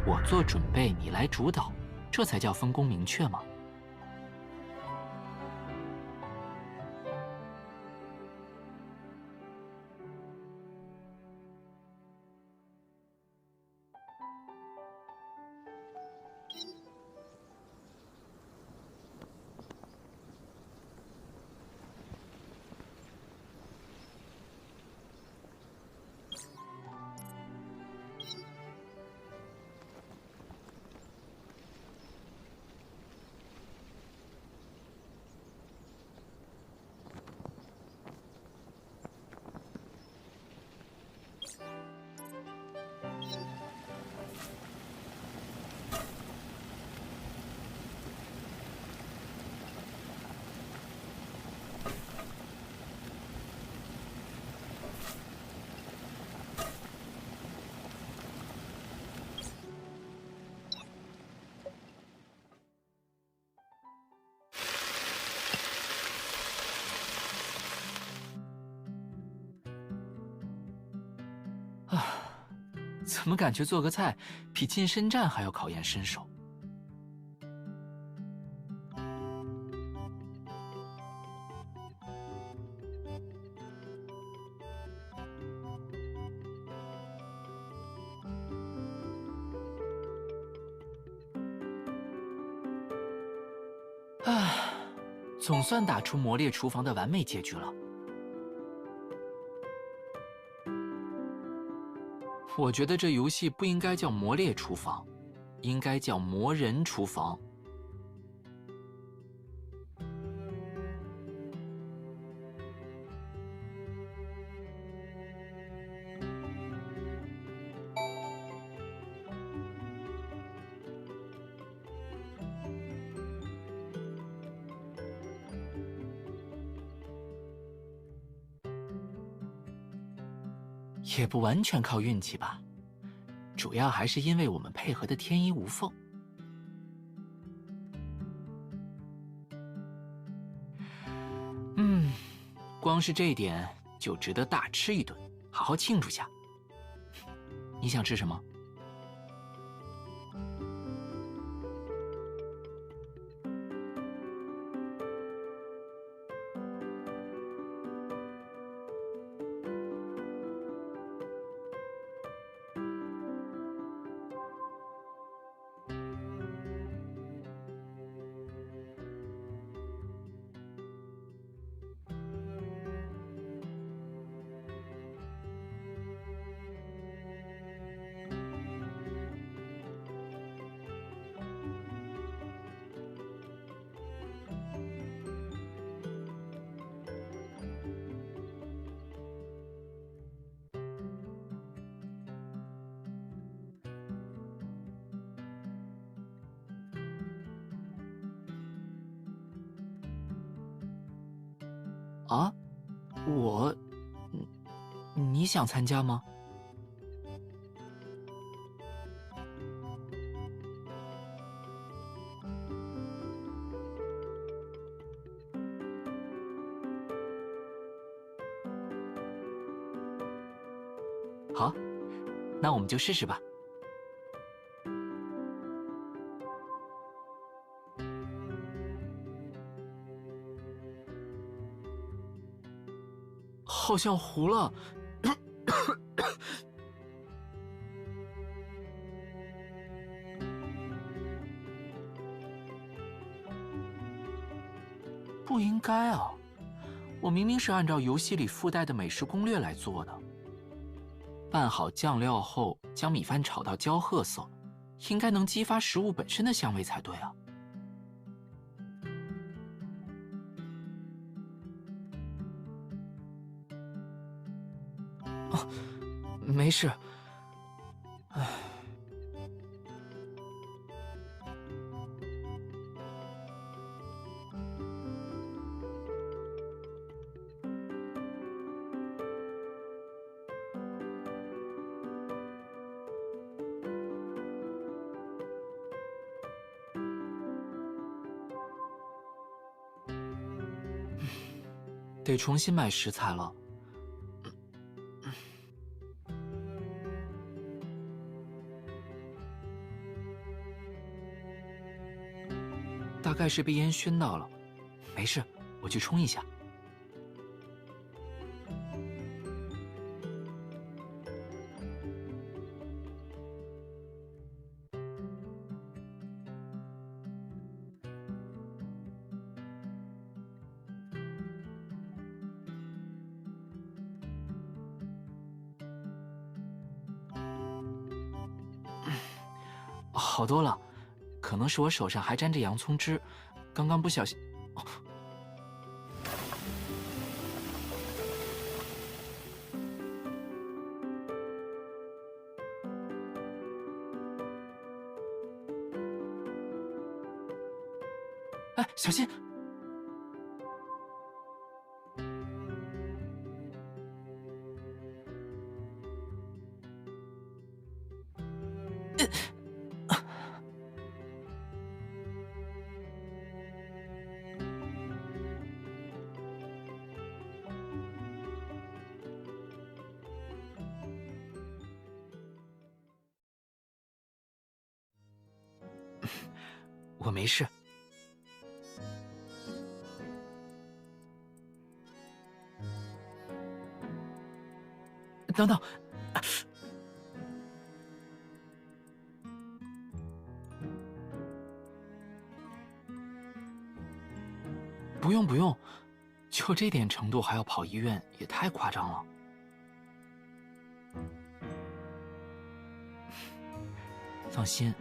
我做准备，你来主导，这才叫分工明确吗？怎么感觉做个菜比进深战还要考验身手？总算打出魔猎厨房的完美结局了。我觉得这游戏不应该叫魔猎厨房，应该叫魔人厨房。也不完全靠运气吧，主要还是因为我们配合的天衣无缝。光是这一点就值得大吃一顿，好好庆祝下。你想吃什么？啊，你想参加吗？好，那我们就试试吧。好像糊了。不应该啊，我明明是按照游戏里附带的美食攻略来做的。拌好酱料后，将米饭炒到焦褐色，应该能激发食物本身的香味才对啊。没事。唉，得重新买食材了。概是被烟熏到了，没事，我去冲一下。好多了，可能是我手上还沾着洋葱汁，刚刚不小心。哎，小心！我没事。等等，不用不用，就这点程度还要跑医院，也太夸张了。放心，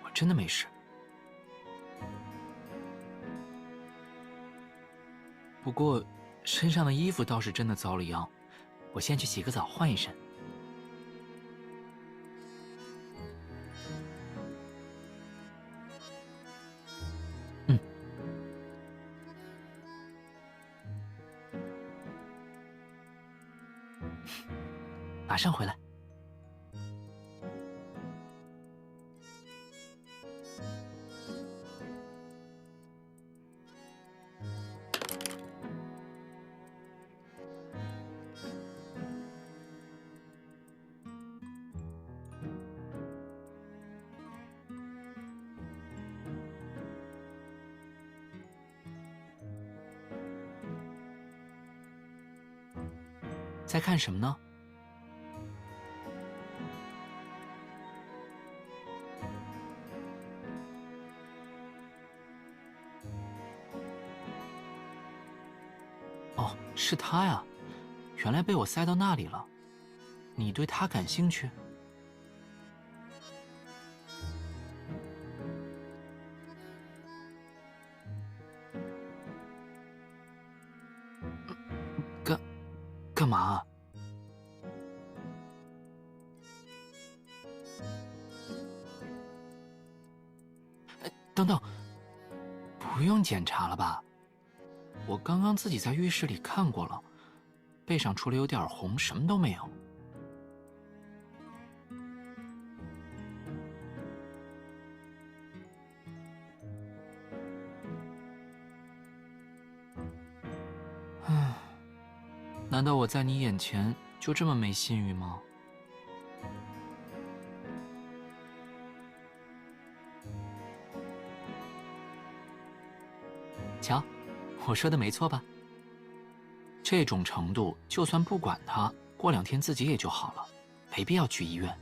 我真的没事。不过，身上的衣服倒是真的遭了殃，我先去洗个澡换一身。嗯，马上回来。在看什么呢？哦，是他呀，原来被我塞到那里了。你对他感兴趣？干嘛啊？等等，不用检查了吧？我刚刚自己在浴室里看过了，背上除了有点红，什么都没有。唉，难道我在你眼前就这么没信誉吗？瞧，我说的没错吧？这种程度，就算不管他，过2天自己也就好了，没必要去医院。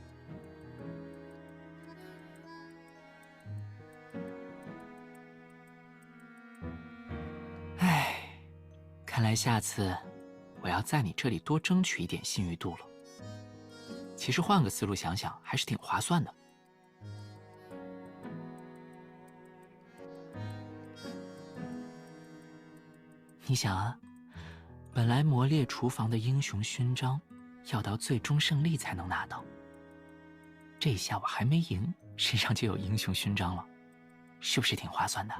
唉，看来下次我要在你这里多争取一点信誉度了。其实换个思路想想，还是挺划算的。你想啊，本来魔猎厨房的英雄勋章，要到最终胜利才能拿到。这下我还没赢，身上就有英雄勋章了，是不是挺划算的？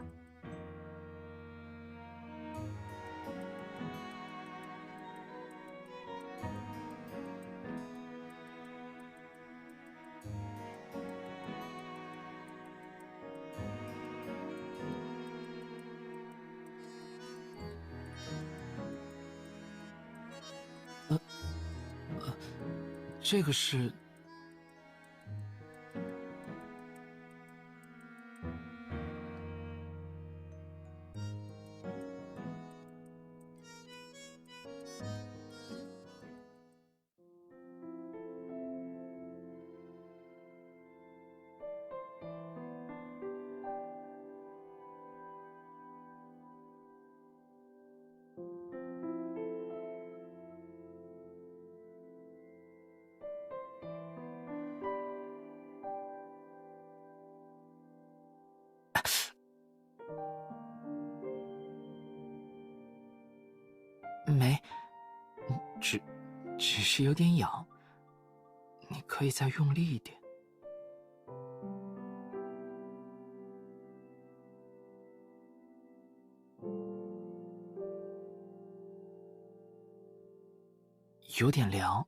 这个是……只是有点痒，你可以再用力一点。有点凉，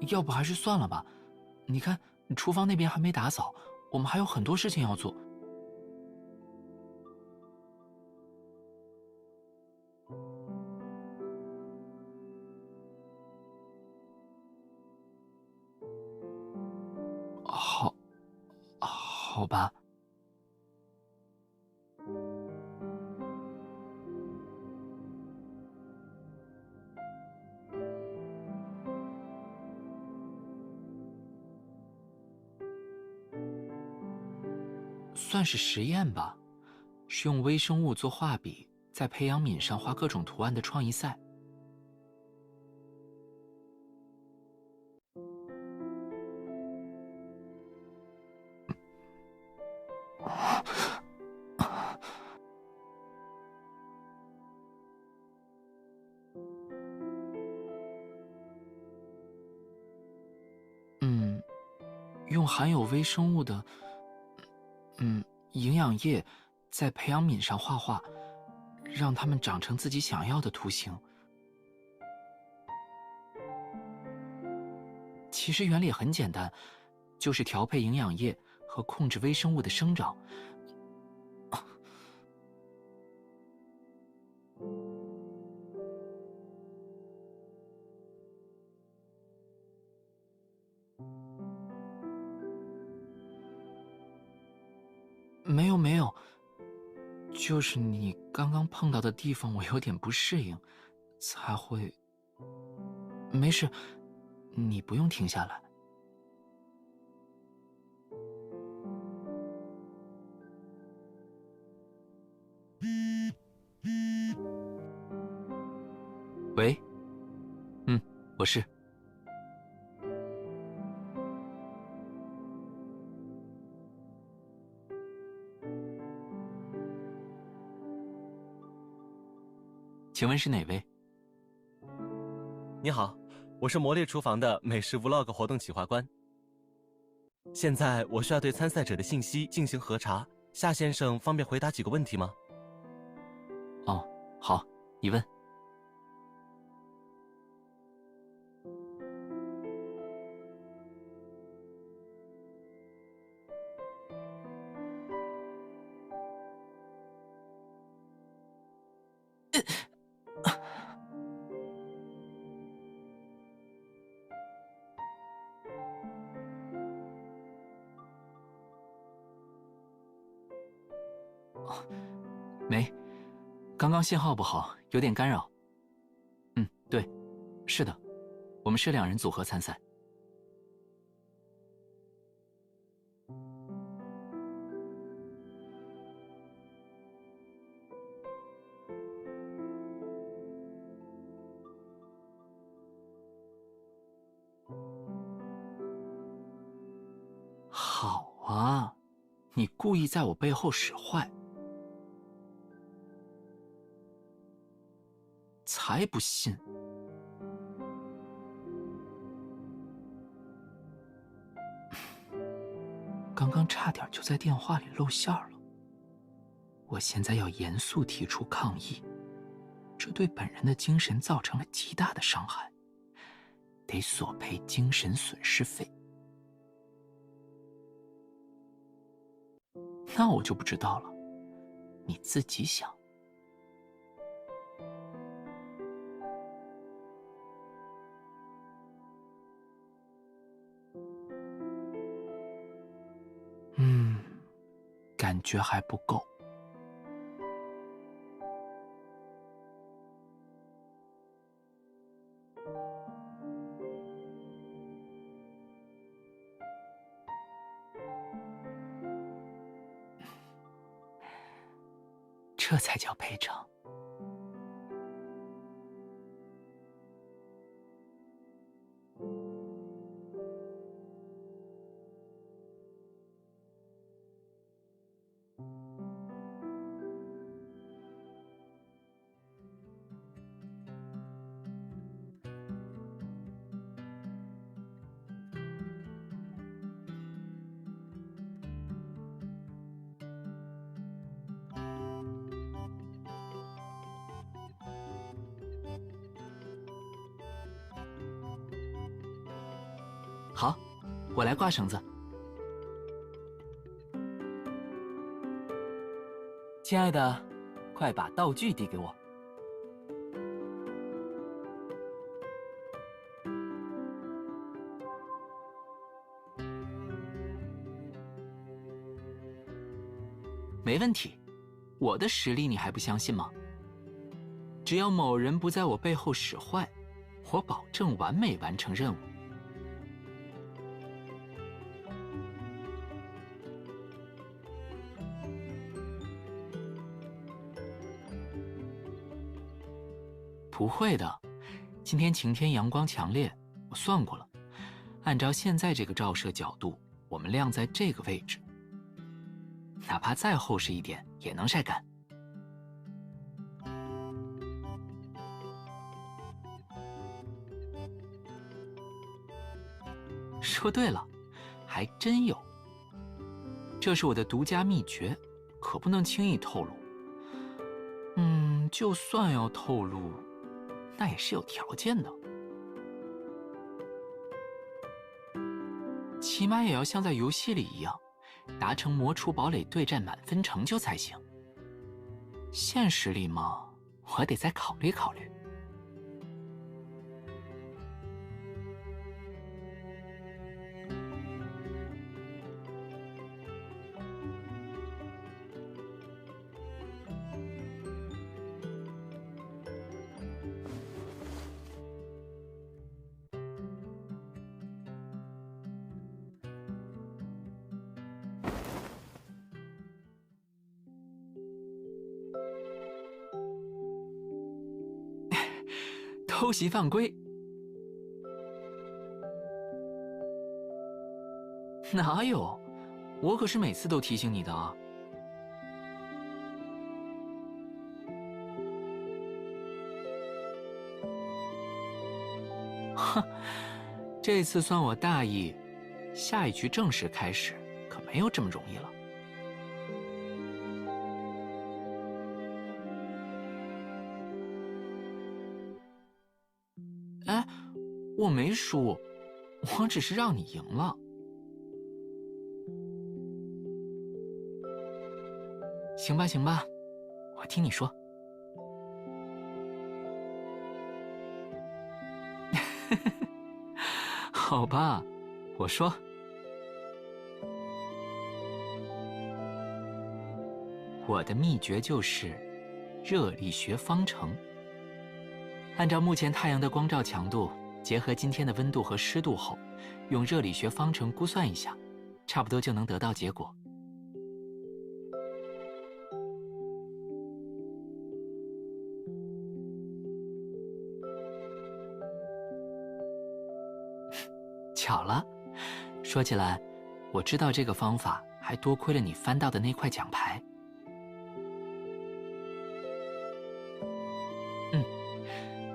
要不还是算了吧。你看，厨房那边还没打扫，我们还有很多事情要做。好，好吧。算是实验吧，是用微生物做画笔，在培养皿上画各种图案的创意赛。嗯，用含有微生物的，营养液，在培养皿上画画，让它们长成自己想要的图形。其实原理很简单，就是调配营养液和控制微生物的生长。没有没有，就是你刚刚碰到的地方，我有点不适应，才会。没事，你不用停下来。喂，我是。请问是哪位？你好，我是魔猎厨房的美食 Vlog 活动企划官。现在我需要对参赛者的信息进行核查，夏先生方便回答几个问题吗？哦，好，你问。没，刚刚信号不好，有点干扰。对，是的，我们是2人组合参赛。好啊，你故意在我背后使坏，才不信。刚刚差点就在电话里露馅了。我现在要严肃提出抗议，这对本人的精神造成了极大的伤害，得索赔精神损失费。那我就不知道了，你自己想。感觉还不够。这才叫赔偿。好，我来挂绳子。亲爱的，快把道具递给我。没问题，我的实力你还不相信吗？只要某人不在我背后使坏，我保证完美完成任务。不会的，今天晴天阳光强烈，我算过了，按照现在这个照射角度，我们晾在这个位置，哪怕再厚实一点也能晒干。说对了，还真有。这是我的独家秘诀，可不能轻易透露。就算要透露，那也是有条件的，起码也要像在游戏里一样，达成魔厨堡垒对战满分成就才行。现实里嘛，我得再考虑考虑。偷袭犯规？哪有？我可是每次都提醒你的啊。哼，这次算我大意，下一局正式开始，可没有这么容易了。哎，我没输，我只是让你赢了。行吧，行吧，我听你说。好吧，我说。我的秘诀就是热力学方程。按照目前太阳的光照强度，结合今天的温度和湿度后，用热力学方程估算一下，差不多就能得到结果。巧了，说起来，我知道这个方法还多亏了你翻到的那块奖牌。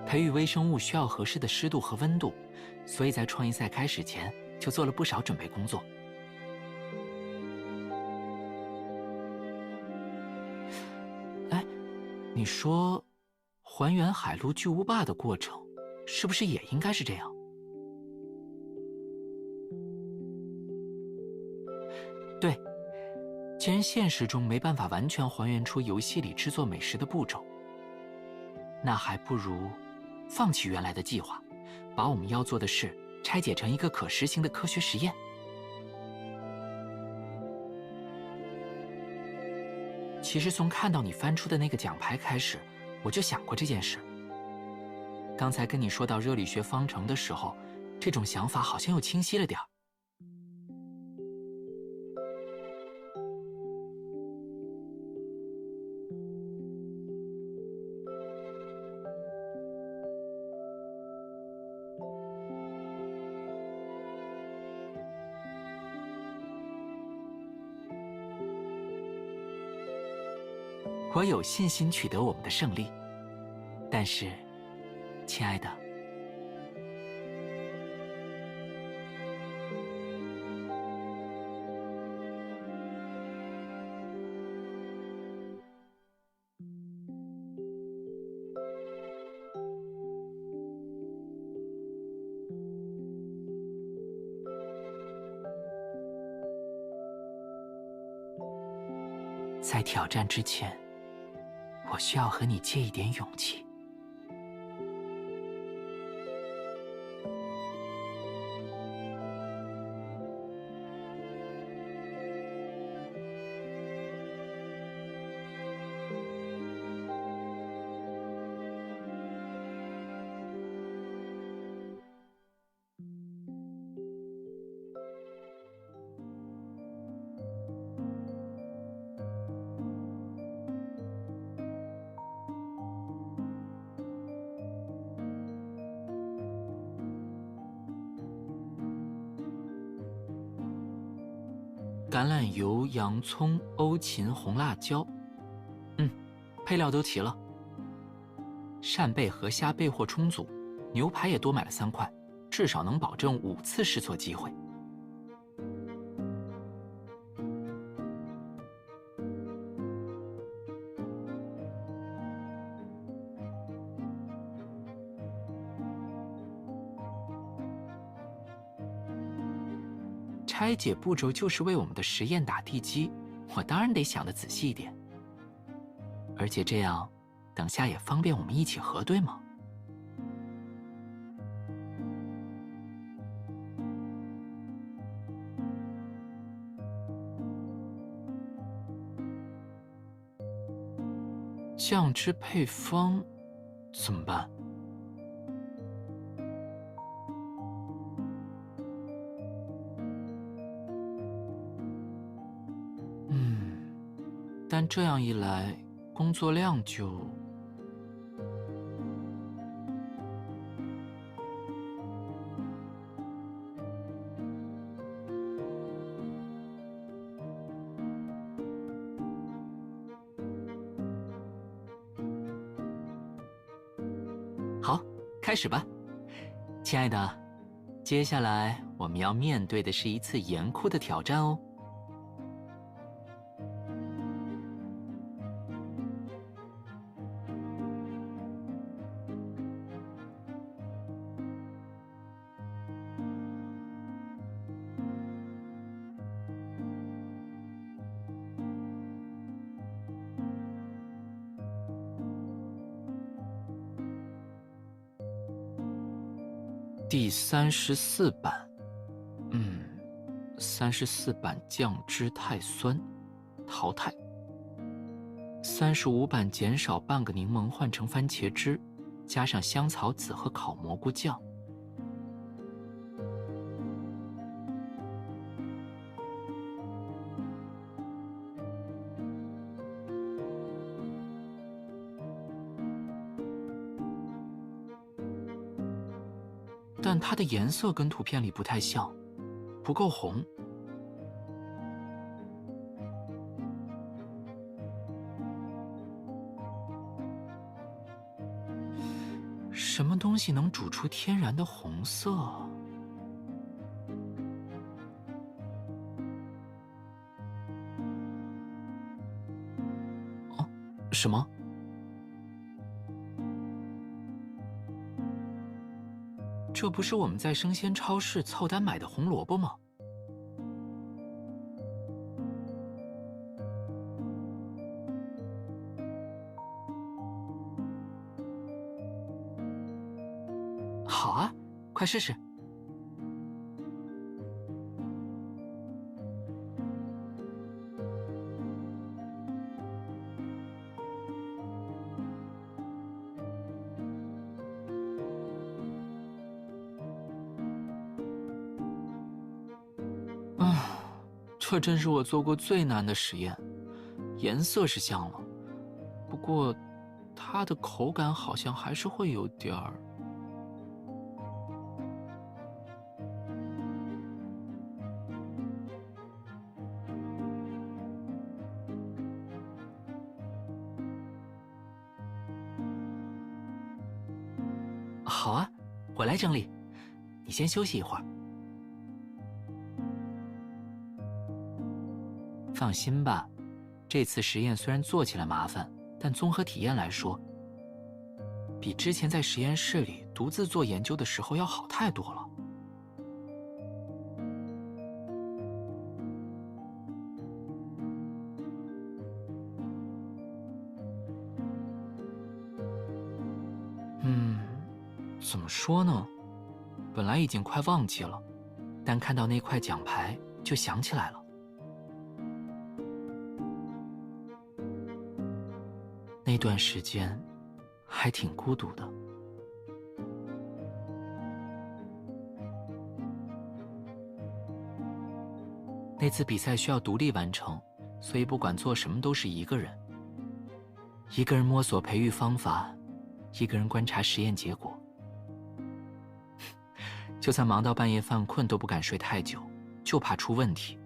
培育微生物需要合适的湿度和温度，所以在创意赛开始前就做了不少准备工作。哎，你说，还原海陆巨无霸的过程，是不是也应该是这样？对，既然现实中没办法完全还原出游戏里制作美食的步骤，那还不如放弃原来的计划，把我们要做的事拆解成一个可实行的科学实验。其实从看到你翻出的那个奖牌开始，我就想过这件事。刚才跟你说到热力学方程的时候，这种想法好像又清晰了点儿。我有信心取得我们的胜利，但是，亲爱的，在挑战之前，我需要和你借一点勇气。橄榄油、洋葱、欧芹、红辣椒，配料都齐了。扇贝和虾备货充足，牛排也多买了3块，至少能保证5次试错机会。拆解步骤就是为我们的实验打地基，我当然得想得仔细一点。而且这样，等下也方便我们一起核对嘛。酱汁配方怎么办？但这样一来，工作量就……好，开始吧，亲爱的。接下来我们要面对的是一次严酷的挑战哦。第34版，34版酱汁太酸，淘汰。35版减少半个柠檬换成番茄汁，加上香草籽和烤蘑菇酱。但它的颜色跟图片里不太像，不够红。什么东西能煮出天然的红色？哦，什么？这不是我们在生鲜超市凑单买的红萝卜吗？好啊，快试试。这真是我做过最难的实验。颜色是像了，不过它的口感好像还是会有点儿……好啊，我来整理，你先休息一会儿。放心吧，这次实验虽然做起来麻烦，但综合体验来说，比之前在实验室里独自做研究的时候要好太多了。怎么说呢？本来已经快忘记了，但看到那块奖牌就想起来了。那段时间还挺孤独的。那次比赛需要独立完成，所以不管做什么都是一个人。一个人摸索培育方法，一个人观察实验结果。就算忙到半夜犯困都不敢睡太久，就怕出问题。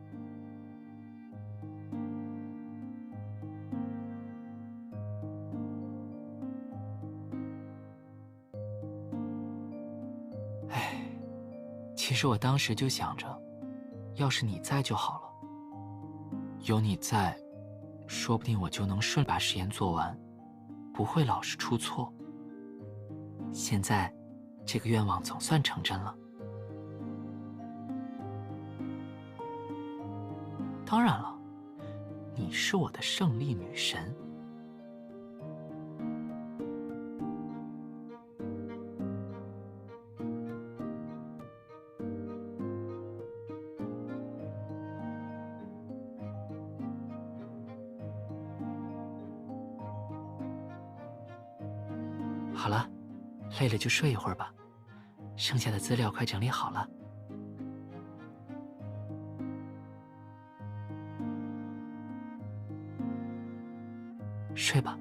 唉，其实我当时就想着，要是你在就好了。有你在，说不定我就能顺把实验做完，不会老是出错。现在，这个愿望总算成真了。当然了，你是我的胜利女神。好了，累了就睡一会儿吧，剩下的资料快整理好了。睡吧，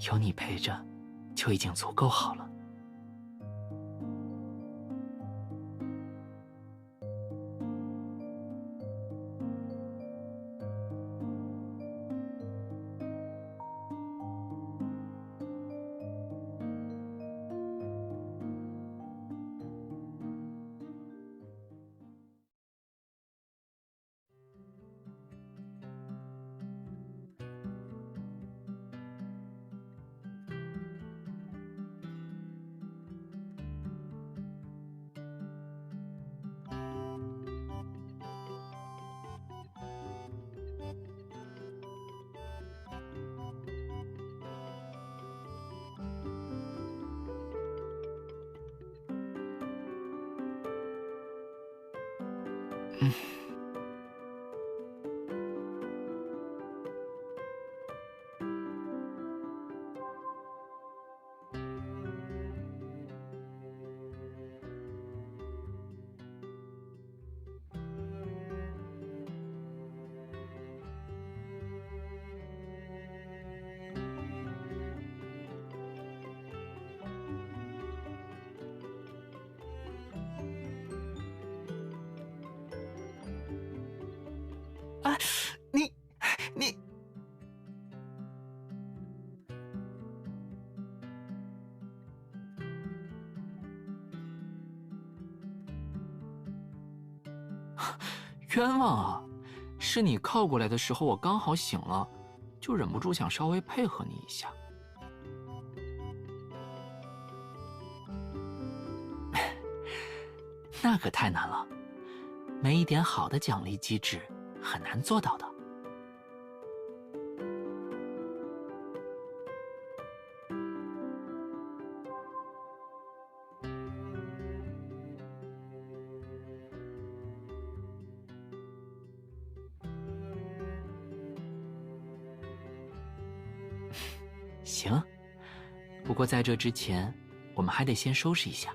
有你陪着，就已经足够好了。啊，你，冤枉啊！是你靠过来的时候，我刚好醒了，就忍不住想稍微配合你一下。那可太难了，没一点好的奖励机制，很难做到的。行，不过在这之前，我们还得先收拾一下。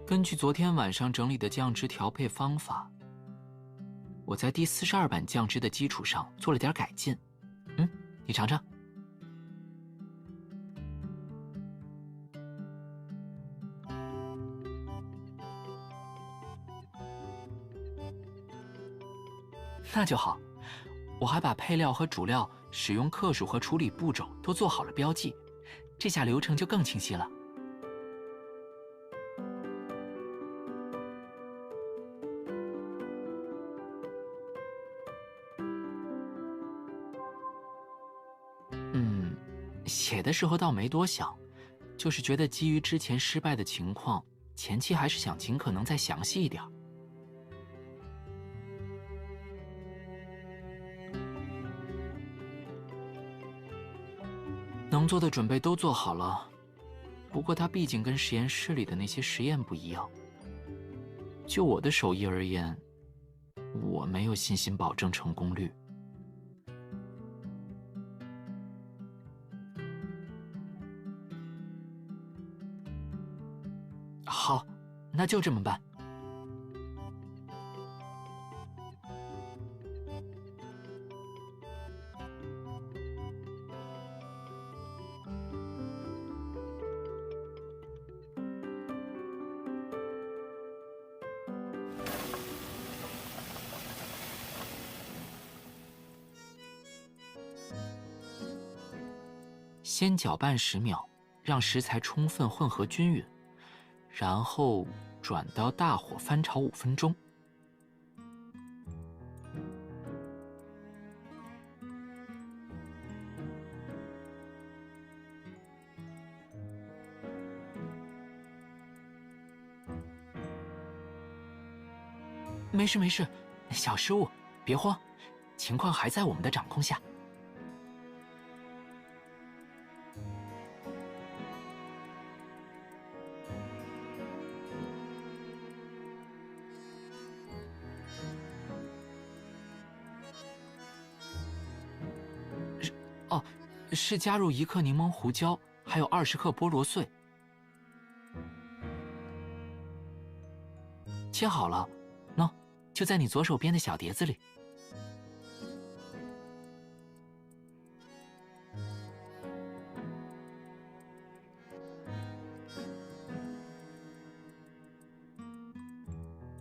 根据昨天晚上整理的酱汁调配方法，我在第42版酱汁的基础上做了点改进。你尝尝。那就好，我还把配料和主料使用克数和处理步骤都做好了标记，这下流程就更清晰了。写的时候倒没多想，就是觉得基于之前失败的情况，前期还是想尽可能再详细一点。能做的准备都做好了，不过它毕竟跟实验室里的那些实验不一样。就我的手艺而言，我没有信心保证成功率。好，那就这么办。先搅拌10秒，让食材充分混合均匀，然后转到大火翻炒5分钟。没事没事，小失误，别慌，情况还在我们的掌控下。哦，是加入1克柠檬胡椒，还有20克菠萝碎。切好了，喏，就在你左手边的小碟子里。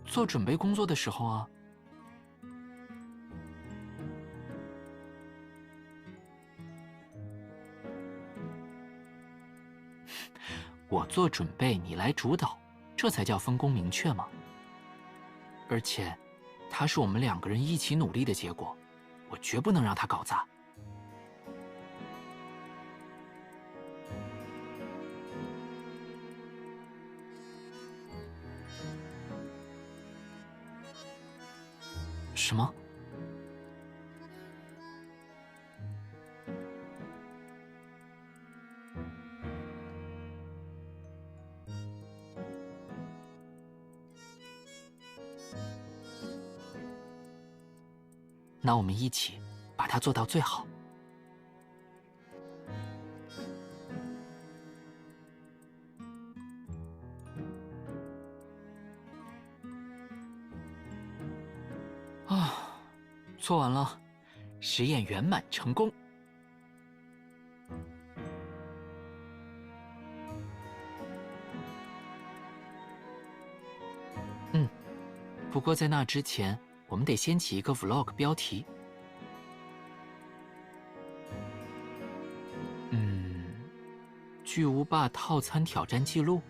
做准备工作的时候啊，我做准备，你来主导，这才叫分工明确嘛。而且，它是我们2个人一起努力的结果，我绝不能让它搞砸。什么？那我们一起把它做到最好。啊，做完了，实验圆满成功。不过在那之前，我们得先起一个 vlog 标题。巨无霸套餐挑战记录，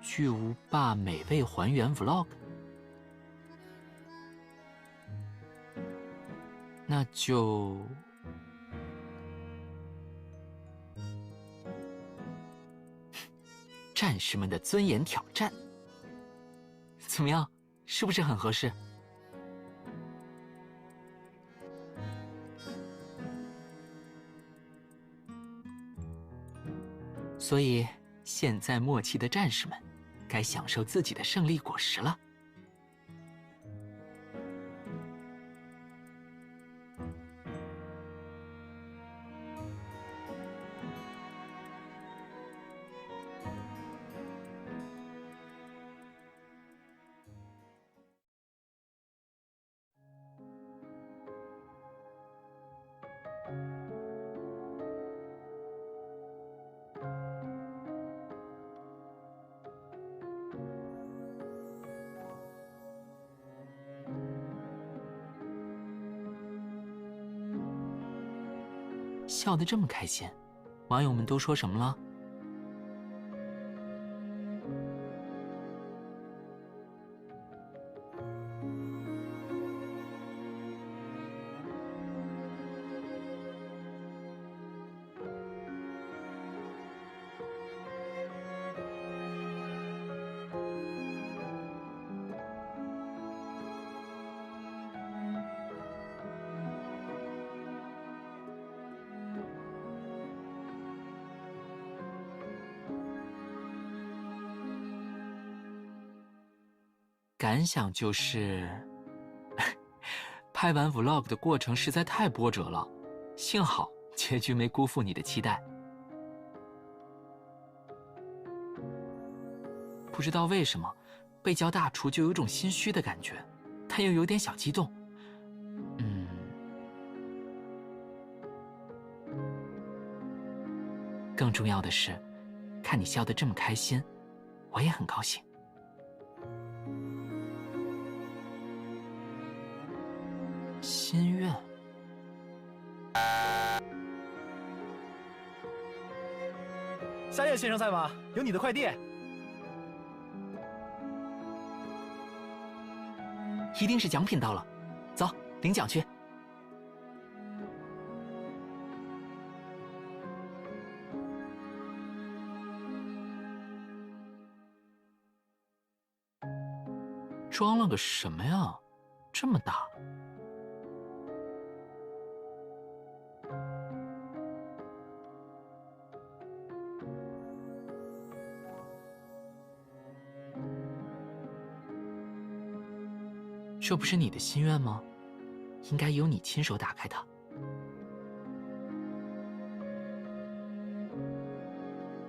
巨无霸美味还原 vlog。那就战士们的尊严挑战，怎么样？是不是很合适？所以，现在默契的战士们，该享受自己的胜利果实了。笑得这么开心，网友们都说什么了？感想就是，拍完 vlog 的过程实在太波折了，幸好结局没辜负你的期待。不知道为什么，被叫大厨就有种心虚的感觉，但又有点小激动。更重要的是，看你笑得这么开心，我也很高兴。心愿。夏夜先生在吗？有你的快递。一定是奖品到了，走，领奖去。装了个什么呀？这么大。这不是你的心愿吗？应该由你亲手打开的。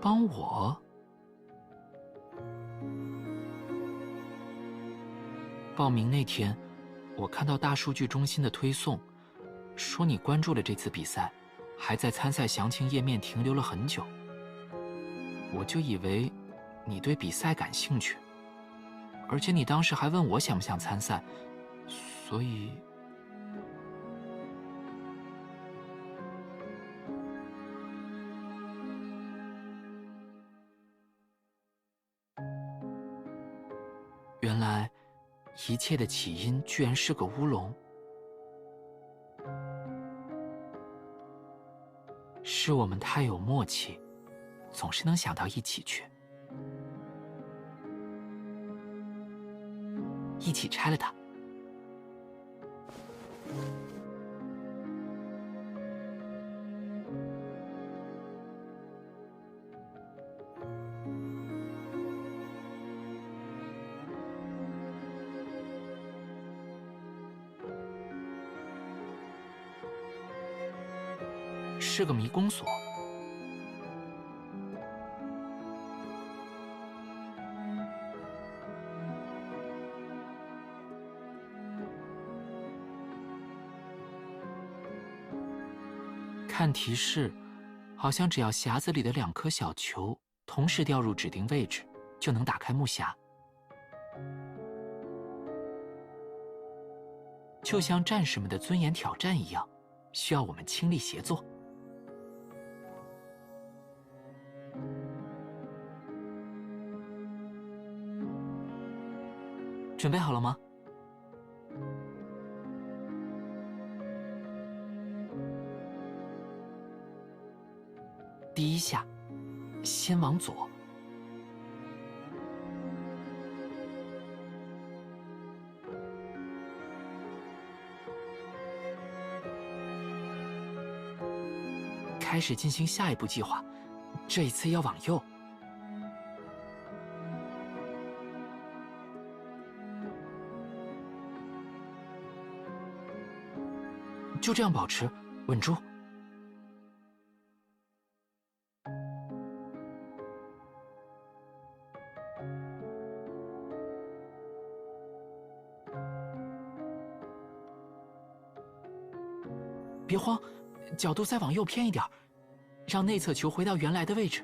帮我？报名那天，我看到大数据中心的推送，说你关注了这次比赛，还在参赛详情页面停留了很久。我就以为你对比赛感兴趣，而且你当时还问我想不想参赛，所以……原来，一切的起因居然是个乌龙。是我们太有默契，总是能想到一起去。一起拆了它。是个迷宫锁。看提示，好像只要匣子里的2颗小球同时掉入指定位置，就能打开木匣。就像战士们的尊严挑战一样，需要我们倾力协作。准备好了吗？第一下，先往左。开始进行下一步计划，这一次要往右。就这样保持，稳住。别慌，角度再往右偏一点，让内侧球回到原来的位置。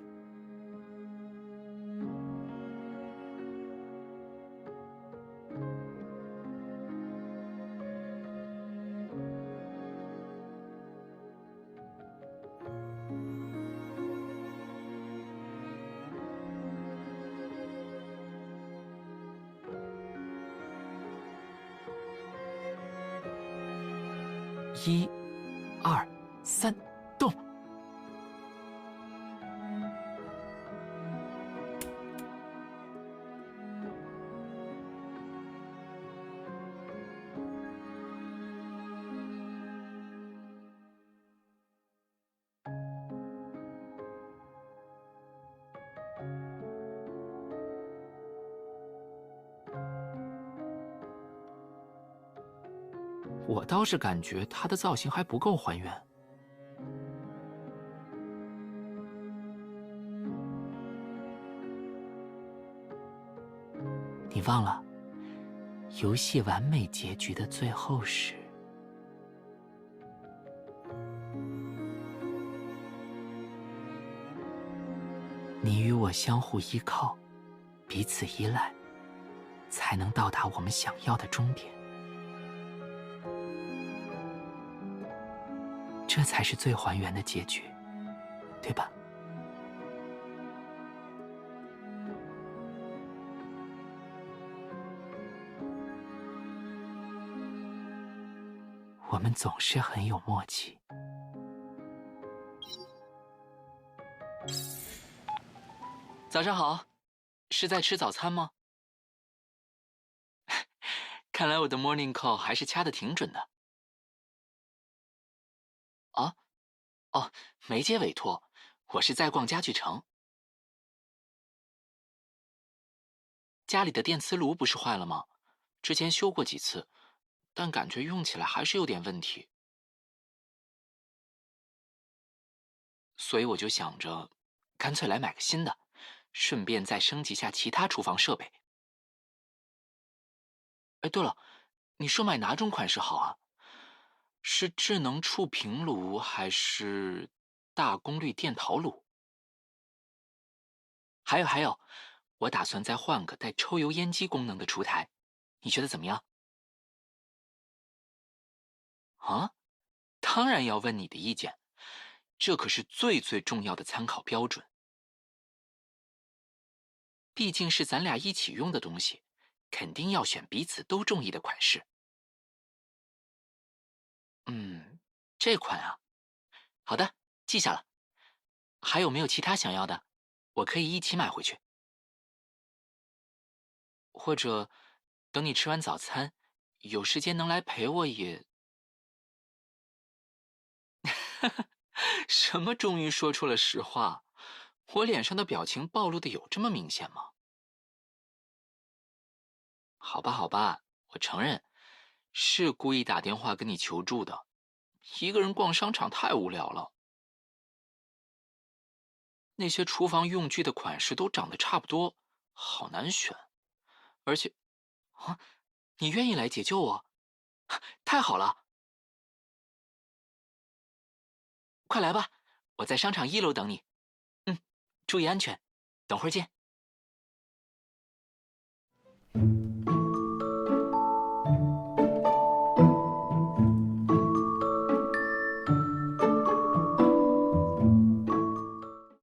1、2、3，动！我倒是感觉它的造型还不够还原。你忘了，游戏完美结局的最后是……你与我相互依靠，彼此依赖，才能到达我们想要的终点。这才是最还原的结局，对吧？我们总是很有默契。早上好，是在吃早餐吗？看来我的 morning call 还是掐得挺准的。啊？哦，没接委托，我是在逛家具城。家里的电磁炉不是坏了吗？之前修过几次，但感觉用起来还是有点问题。所以我就想着，干脆来买个新的，顺便再升级下其他厨房设备。哎，对了，你说买哪种款式好啊？是智能触屏炉还是大功率电陶炉？还有，我打算再换个带抽油烟机功能的厨台，你觉得怎么样？啊？当然要问你的意见，这可是最重要的参考标准。毕竟是咱俩一起用的东西，肯定要选彼此都中意的款式。这款啊，好的，记下了。还有没有其他想要的？我可以一起买回去。或者，等你吃完早餐，有时间能来陪我也……什么终于说出了实话？我脸上的表情暴露的有这么明显吗？好吧，好吧，我承认，是故意打电话跟你求助的。一个人逛商场太无聊了。那些厨房用具的款式都长得差不多，好难选。而且，啊，你愿意来解救我？太好了！快来吧，我在商场1楼等你。注意安全，等会儿见。